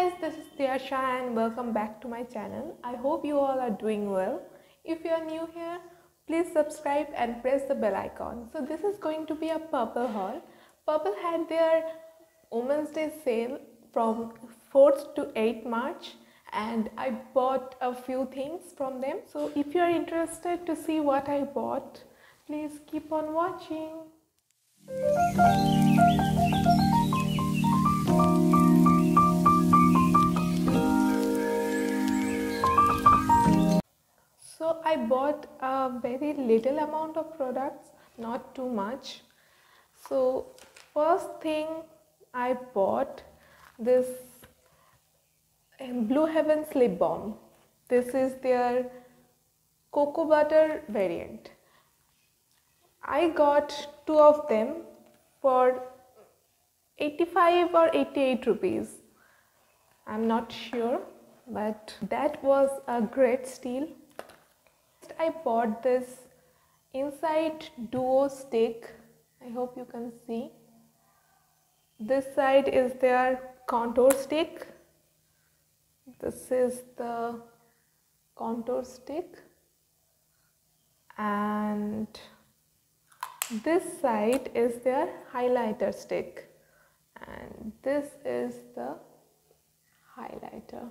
guys, this is Tiyasha and welcome back to my channel. I hope you all are doing well. If you are new here, please subscribe and press the bell icon. So this is going to be a Purple haul. Purple had their Women's Day sale from 4th to 8th March and I bought a few things from them. So if you are interested to see what I bought, please keep on watching. So I bought a very little amount of products, not too much. So first thing I bought this Blue Heavens lip balm. This is their cocoa butter variant. I got two of them for 85 or 88 rupees. I'm not sure, but that was a great steal. I bought this Insight Duo stick. I hope you can see. This side is their contour stick. This is the contour stick. And this side is their highlighter stick. And this is the highlighter.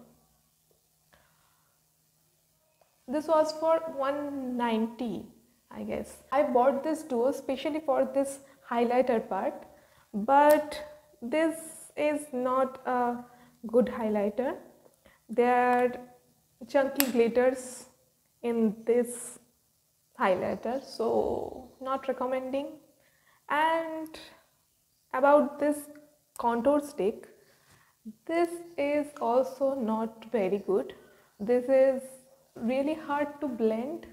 This was for 190, I guess. I bought this duo especially for this highlighter part, but this is not a good highlighter. There are chunky glitters in this highlighter, so not recommending. And about this contour stick, this is also not very good. This is really hard to blend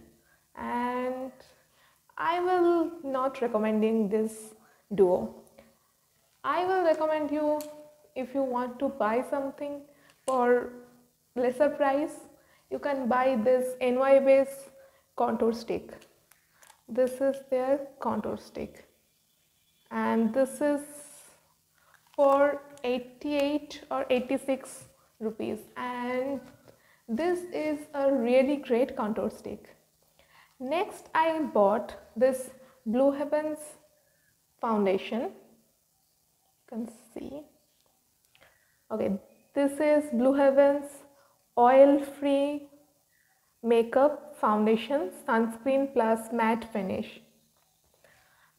and I will not recommending this duo. I will recommend you, if you want to buy something for lesser price, you can buy this NY Base contour stick. This is their contour stick and this is for 88 or 86 rupees, and this is a really great contour stick. Next I bought this Blue Heavens foundation. You can see. Okay, this is Blue Heavens oil free makeup foundation sunscreen plus matte finish.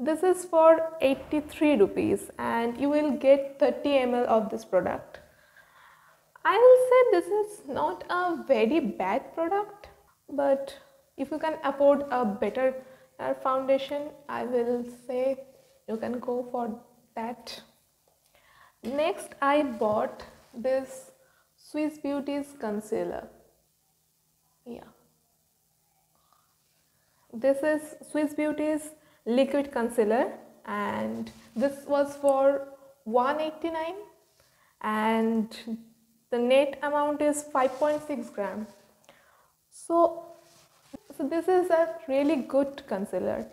This is for 83 rupees and you will get 30 ml of this product. I will say this is not a very bad product, but if you can afford a better foundation, I will say you can go for that. Next I bought this Swiss Beauty's concealer. Yeah. This is Swiss Beauty's liquid concealer and this was for 189 and the net amount is 5.6 gram. So this is a really good concealer.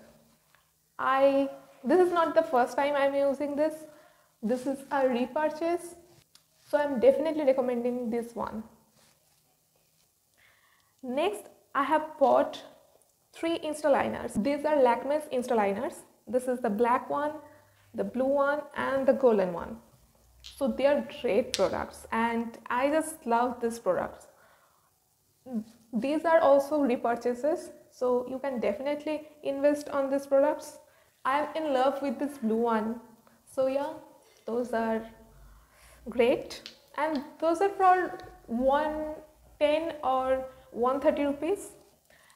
This is not the first time I'm using this. This is a repurchase. So I'm definitely recommending this one. Next I have bought 3 Insta liners. These are Lakme's Insta liners. This is the black one, the blue one and the golden one. So they are great products and I just love these products. These are also repurchases, so you can definitely invest on these products. I am in love with this blue one. So yeah, those are great and those are for 110 or 130 rupees.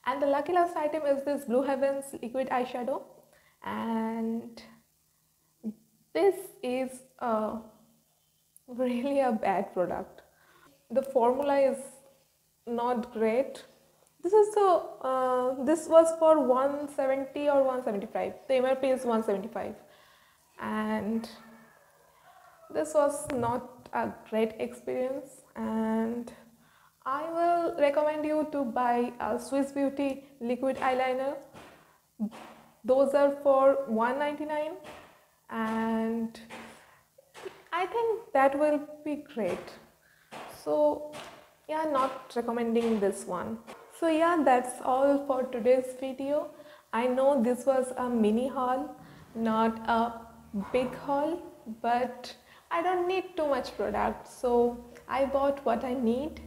And the lucky last item is this Blue Heavens liquid eyeshadow, and this is really a bad product. The formula is not great. This was for 170 or 175. The MRP is 175 and this was not a great experience, and I will recommend you to buy a Swiss Beauty liquid eyeliner. Those are for 199 and I think that will be great. So yeah, not recommending this one. So yeah, that's all for today's video. I know this was a mini haul, not a big haul, but I don't need too much product, so I bought what I need.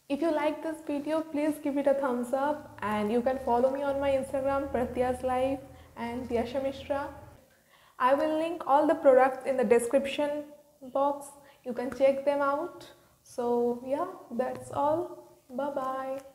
If you like this video, please give it a thumbs up, and you can follow me on my Instagram, Pratya's Life and Yasha Mishra. I will link all the products in the description box. You can check them out. So yeah, that's all. Bye bye.